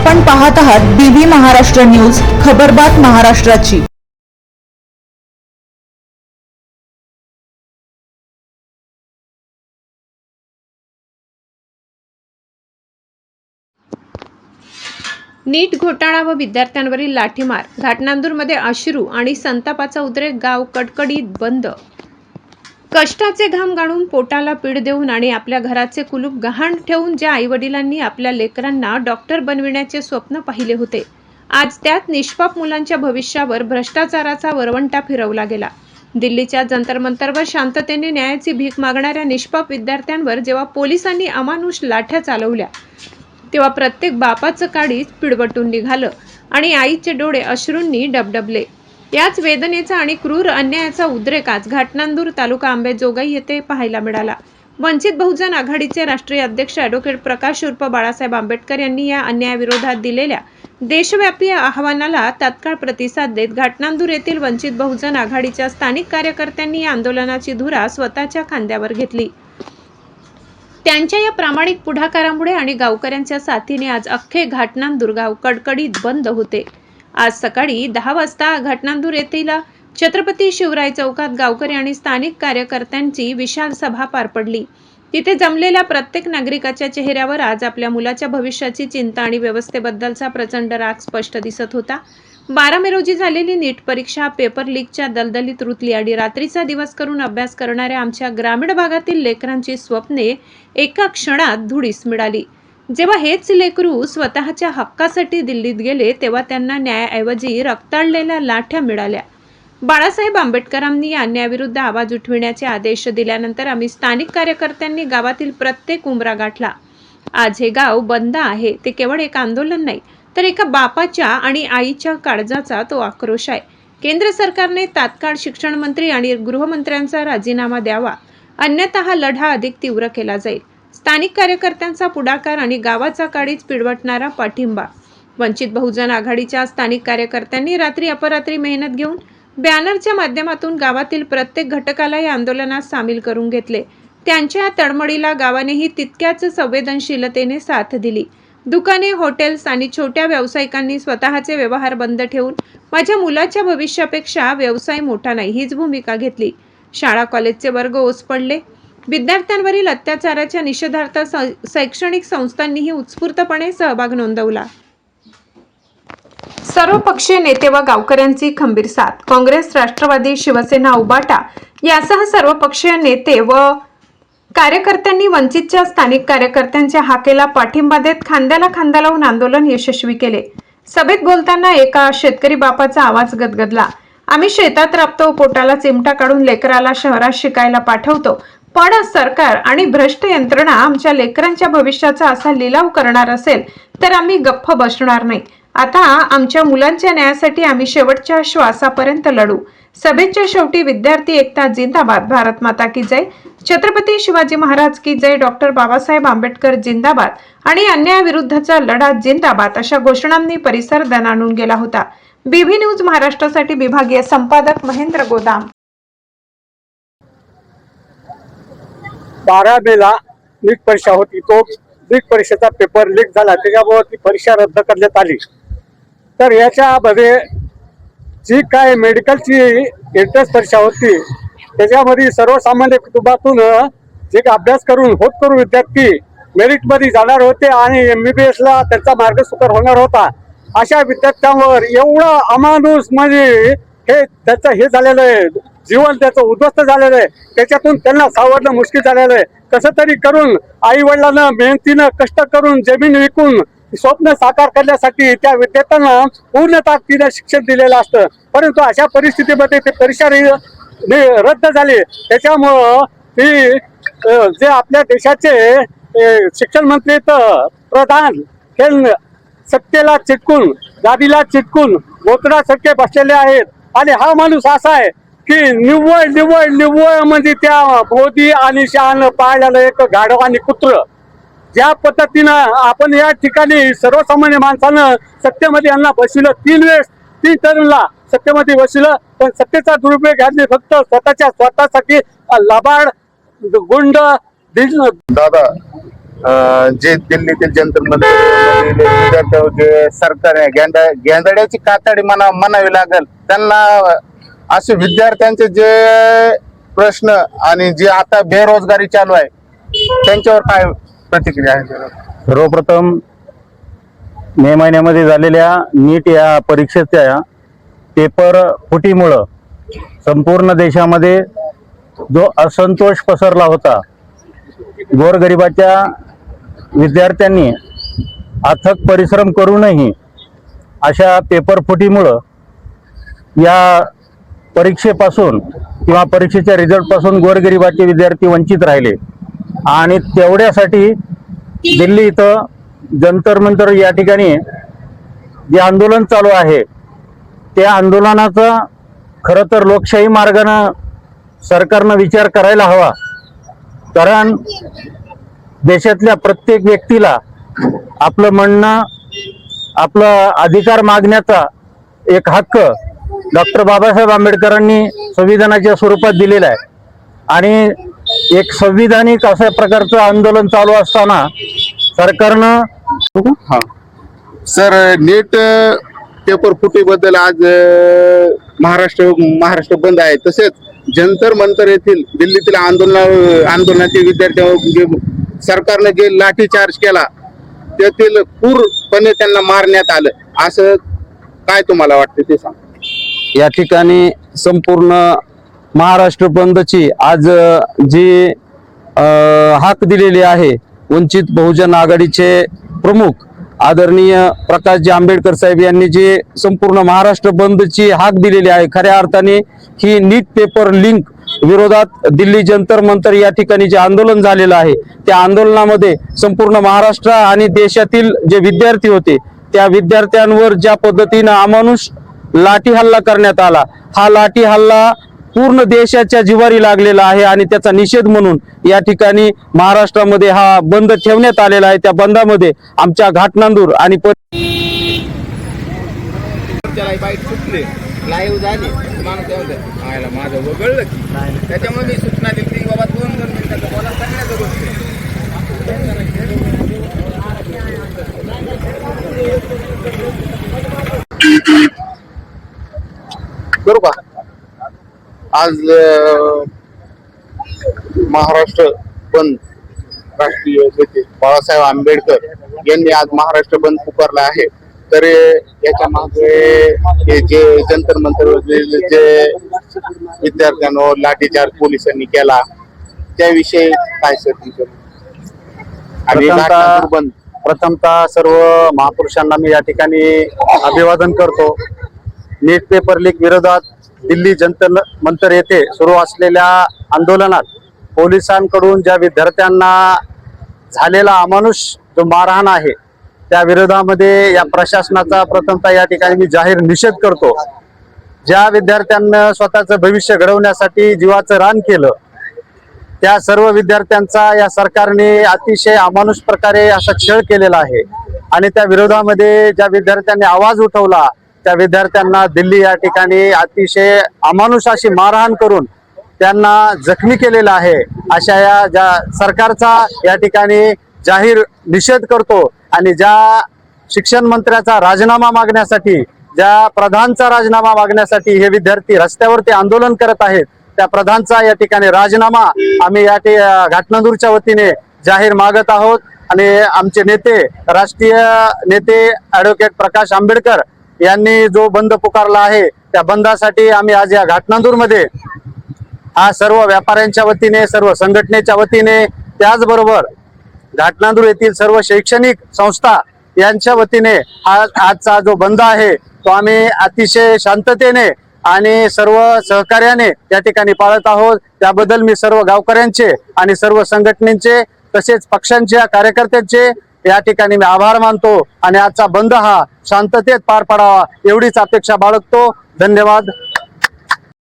आपण पाहत आहात बीबी महाराष्ट्र न्यूज, खबरबात महाराष्ट्राची। नीट घोटाळा व विद्यार्थ्यांवरील लाठीमार, घाटनांदूरमध्ये अश्रू आणि संतापाचा उद्रेक, गाव कडकडीत बंद। कष्टाचे घाम गाळून, पोटाला पीड देऊन आणि आपल्या घराचे कुलूप गहाण ठेवून ज्या आईवडिलांनी आपल्या लेकरांना डॉक्टर बनविण्याचे स्वप्न पाहिले होते, आज त्यात निष्पाप मुलांच्या भविष्यावर भ्रष्टाचाराचा वरवंटा फिरवला गेला। दिल्लीच्या जंतर मंतरवर शांततेने न्यायाची भीक मागणाऱ्या निष्पाप विद्यार्थ्यांवर जेव्हा पोलिसांनी अमानुष लाठ्या चालवल्या, तेव्हा प्रत्येक बापाचं काळीज पिळवटून निघालं आणि आईचे डोळे अश्रूंनी डबडबले। याच वेदनेचा आणि क्रूर अन्यायाचा उद्रेक आज घाटनांदूर तालुका अंबेजोगाई येथे पाहायला मिळाला। वंचित बहुजन आघाडीचे राष्ट्रीय अध्यक्ष ॲडव्होकेट प्रकाश उर्फ बाळासाहेब आंबेडकर यांनी या अन्यायाविरोधात दिलेल्या देशव्यापी आवाहनाला तात्काळ प्रतिसाद देत घाटनांदूर येथील वंचित बहुजन आघाडीच्या स्थानिक कार्यकर्त्यांनी या आंदोलनाची धुरा स्वतःच्या खांद्यावर घेतली। त्यांच्या या प्रामाणिक पुढाकारामुळे आणि गावकऱ्यांच्या साथीने आज अख्खे घाटनांदूर गाव कडकडीत बंद होते। आज सकाळी 10 वाजता घाटनांदूर येथील छत्रपती शिवराय चौकात गावकरी आणि स्थानिक कार्यकर्त्यांची विशाल सभा पार पडली। तिथे जमलेल्या प्रत्येक नागरिकाच्या चेहऱ्यावर आज आपल्या मुलाच्या भविष्याची चिंता आणि व्यवस्थेबद्दलचा प्रचंड राग स्पष्ट दिसत होता। 12 मे रोजी झालेली नीट परीक्षा पेपर लीकच्या दलदलीत रुतली आणि रात्रीचा दिवस करून अभ्यास करणाऱ्या आमच्या ग्रामीण भागातील लेकरांची स्वप्ने एका क्षणात धुळीस मिळाली। जेव्हा हेच लेकरू स्वतःच्या हक्कासाठी दिल्लीत गेले, तेव्हा त्यांना न्यायाऐवजी रक्ताळलेल्या लाठ्या मिळाल्या। बाळासाहेब आंबेडकरांनी या अन्यायाविरुद्ध आवाज उठविण्याचे आदेश दिल्यानंतर आम्ही स्थानिक कार्यकर्त्यांनी गावातील प्रत्येक उंबरा गाठला। आज हे गाव बंद आहे, ते केवळ एक आंदोलन नाही, तर एका बापाच्या आणि आईच्या काळजाचा तो आक्रोश आहे। केंद्र सरकारने तात्काळ शिक्षण मंत्री आणि गृहमंत्र्यांचा राजीनामा द्यावा, अन्यथा हा लढा अधिक तीव्र केला जाईल। स्थानिक कार्यकर्त्यांचा पुढाकार आणि गावाचा काळीज पिळवटणारा पाठिंबा। वंचित बहुजन आघाडीच्या स्थानिक कार्यकर्त्यांनी रात्री अपरात्री मेहनत घेऊन बॅनरच्या माध्यमातून गावातील प्रत्येक घटकाला या आंदोलनात सामील करून घेतले। त्यांच्या तळमळीला गावानेही तितक्याच संवेदनशीलतेने साथ दिली। दुकाने, हॉटेल्स आणि छोट्या व्यावसायिकांनी स्वतःचे व्यवहार बंद ठेवून माझ्या मुलाच्या भविष्यापेक्षा व्यवसाय मोठा नाही हीच भूमिका घेतली। शाळा कॉलेजचे वर्ग ओस पडले। विद्यार्थ्यांवरील अत्याचाराच्या निषेधार्थ शैक्षणिक संस्थांनीही उत्स्फूर्तपणे सहभाग नोंदवला। सर्वपक्षीय नेते व गावकऱ्यांची खंबीर साथ। काँग्रेस, राष्ट्रवादी, शिवसेना, उबाटा यासह सर्वपक्षीय नेते व कार्यकर्त्यांनी वंचितच्या स्थानिक कार्यकर्त्यांच्या हाकेला पाठिंबा देत खांद्याला खांदा लावून आंदोलन यशस्वी केले। सभेत बोलताना एका शेतकरी बापाचा आवाज गदगदला। आम्ही शेतात राबतो, पोटाला चिमटा काढून लेकराला शहरात शिकायला पाठवतो, पण सरकार आणि भ्रष्ट यंत्रणा आमच्या लेकरांच्या भविष्याचा असा लिलाव करणार असेल तर आम्ही गप्प बसणार नाही। आता आमच्या मुलांच्या न्यायासाठी आम्ही शेवटच्या श्वासापर्यंत लढू। सभेच्या शेवटी विद्यार्थी एकता जिंदाबाद, भारत माता की जय, छत्रपती शिवाजी महाराज की जय, डॉक्टर बाबासाहेब आंबेडकर जिंदाबाद आणि अन्यायाविरुद्धचा लढा जिंदाबाद अशा घोषणांनी परिसर दणाणून गेला होता। बीबी न्यूज महाराष्ट्रासाठी विभागीय संपादक महेंद्र गोदाम। 12 मेला नीट परीक्षा होती, तो नीट परीक्षेचा पेपर लीक झाला, त्याच्यामुळे ती परीक्षा रद्द करण्यात आली। तर याच्यामध्ये जी काय मेडिकलची एंट्रन्स परीक्षा होती, त्याच्यामध्ये सर्वसामान्य कुटुंबातून जे अभ्यास करून होतकरू विद्यार्थी मेरिटमध्ये जाणार होते आणि MBBS ला त्यांचा मार्ग सुकर होणार होता। अशा विद्यार्थ्यांवर एवढं अमानुष म्हणजे हे त्याचं हे झालेलं आहे, जीवन त्याचं उद्ध्वस्त झालेलं आहे। त्याच्यातून त्यांना सावरणं मुश्किल झालेलं आहे। कसं तरी करून आई वडिलांना मेहनतीनं कष्ट करून जमीन विकून स्वप्न साकार करण्यासाठी त्या विद्यार्थ्यांना पूर्ण ताकदीनं शिक्षण दिलेलं असतं, परंतु अशा परिस्थितीमध्ये ते परीक्षा रद्द झाली। त्याच्यामुळं ती जे आपल्या देशाचे शिक्षण मंत्री प्रधान हे सत्तेला चिटकून, गादीला चिटकून बोकडासारखे बसलेले आहेत। आणि हा माणूस असा आहे की निव्वळ म्हणजे त्या मोदी आणि शहानं पाळलेलं एक गाढव आणि कुत्र। ज्या पद्धतीनं आपण या ठिकाणी सर्वसामान्य माणसानं सत्तेमध्ये यांना बसविलं, 3 वेळेस 3 टर्मला सत्तेमध्ये बसविलं, पण सत्तेचा दुरुपयोग यांनी फक्त स्वतःसाठी लबाड गुंड दादा जे दिल्लीतील जंतर मंतर विद्यार्थ्यांवर जे सरकार आहे गेंदाड्याची कातडी म्हणावी लागेल त्यांना, असे विद्यार्थ्यांचे जे प्रश्न आणि जे आता बेरोजगारी चालू आहे त्यांच्यावर काय प्रतिक्रिया आहे? सर्वप्रथम मे महिन्यामध्ये झालेल्या नीट या परीक्षेच्या पेपर फुटीमुळं संपूर्ण देशामध्ये जो असंतोष पसरला होता, गोरगरिबाच्या विद्यार्थ्यांनी अथक परिश्रम करूनही अशा पेपर फुटीमुळं या परीक्षेपासून किंवा परीक्षेच्या रिझल्टपासून गोरगरिबाचे विद्यार्थी वंचित राहिले आणि तेवढ्यासाठी दिल्ली इथं जंतर मंतर या ठिकाणी जे आंदोलन चालू आहे त्या आंदोलनाचा खरं तर लोकशाही मार्गाने सरकारनं विचार करायला हवा, कारण देशातल्या प्रत्येक व्यक्तीला आपलं म्हणणं, आपला अधिकार मागण्याचा एक हक्क डॉक्टर बाबासाहेब आंबेडकरांनी संविधानाच्या स्वरूपात दिलेला आहे आणि एक संविधानिक अशा प्रकारचं आंदोलन चालू असताना सरकारनं सर, नीट पेपर फुटीबद्दल आज महाराष्ट्र बंद आहे, तसेच जंतर मंतर येथील दिल्लीतील आंदोलनाचे विद्यार्थ्यांवर सरकारने जे लाठीचार्ज केला त्यातील पूर्णपणे त्यांना मारण्यात आलं, असं काय तुम्हाला वाटतं ते सांग? या ठिकाणी संपूर्ण महाराष्ट्र बंदची आज जी हाक दिलेली आहे, वंचित बहुजन आघाडीचे प्रमुख आदरणीय प्रकाशजी आंबेडकर साहेब यांनी जी संपूर्ण महाराष्ट्र बंदची हाक दिलेली आहे, खऱ्या अर्थाने ही नीट पेपर लिंक विरोधात दिल्ली जंतर मंतर या ठिकाणी जे आंदोलन झालेलं आहे त्या आंदोलनामध्ये संपूर्ण महाराष्ट्र आणि देशातील जे विद्यार्थी होते त्या विद्यार्थ्यांवर ज्या पद्धतीनं अमानुष लाठी हल्ला करण्यात आला, हा लाठी हल्ला पूर्ण देशाच्या जिवारी लागलेला आहे आणि त्याचा निषेध म्हणून या ठिकाणी महाराष्ट्रामध्ये हा बंद ठेवण्यात आलेला आहे. त्या बंदामध्ये आमच्या घाटनांदूर आणि लाईव्ह झाली माझं वगळलं की त्याच्यामुळे मी सूचना दिली की बाबा 2 मिनिटाचा बोला सांगण्याचं गोष्ट करू का? आज महाराष्ट्र बंद राष्ट्रीय नेते बाळासाहेब आंबेडकर यांनी आज महाराष्ट्र बंद पुकारला आहे, तर याच्या मागे हे जे जंतर मंतर जे विद्यार्थ्यांवर लाठीचार्ज पोलिसांनी केला त्याविषयी काय सर? आणि बंद प्रथमतः सर्व महापुरुषांना मी या ठिकाणी अभिवादन करतो. नीट पेपर लीक विरोधात दिल्ली जंतर मंतर येथे सुरू असलेल्या आंदोलनात पोलिसांकडून ज्या विद्यार्थ्यांना झालेला अमानुष जो मारहाण आहे त्या विरोधामध्ये या प्रशासनाचा प्रथमतः या ठिकाणी मी जाहीर निषेध करतो. ज्या विद्यार्थ्यांना स्वतःचं भविष्य घडवण्यासाठी जीवाचं रान केलं त्या सर्व विद्यार्थ्यांचा या सरकारने अतिशय अमानुष प्रकारे असा छळ केलेला आहे आणि त्या विरोधामध्ये ज्या विद्यार्थ्यांनी आवाज उठवला त्या विद्यार्थ्यांना दिल्ली या ठिकाणी अतिशय अमानुष अशी मारहाण करून त्यांना जखमी केलेला आहे. अशा या ज्या सरकारचा या ठिकाणी जाहीर निषेध करतो आणि ज्या शिक्षण मंत्र्याचा राजीनामा मागण्यासाठी, ज्या प्रधानचा राजीनामा मागण्यासाठी हे विद्यार्थी रस्त्यावरती आंदोलन करत आहेत त्या प्रधानचा या ठिकाणी राजीनामा आम्ही या घाटनांदूरच्या वतीने जाहीर मागत आहोत. आणि आमचे नेते, राष्ट्रीय नेते ॲडव्होकेट प्रकाश आंबेडकर यांनी जो बंद पुकारला आहे त्या बंदासाठी आम्ही आज या घाटनांदूरमध्ये हा सर्व व्यापाऱ्यांच्या वतीने, सर्व संघटनेच्या वतीने, त्याचबरोबर घाटनांदूर येथील सर्व शैक्षणिक संस्था यांच्या वतीने हा आजचा जो बंद आहे तो आम्ही अतिशय शांततेने आणि सर्व सहकार्याने या ठिकाणी पाळत आहोत. त्याबद्दल मी सर्व गावकऱ्यांचे आणि सर्व संघटनेचे तसेच पक्षांच्या कार्यकर्त्यांचे या ठिकाणी मी आभार मानतो आणि आजचा बंद हा शांततेत पार पडावा एवढीच अपेक्षा बाळगतो. धन्यवाद.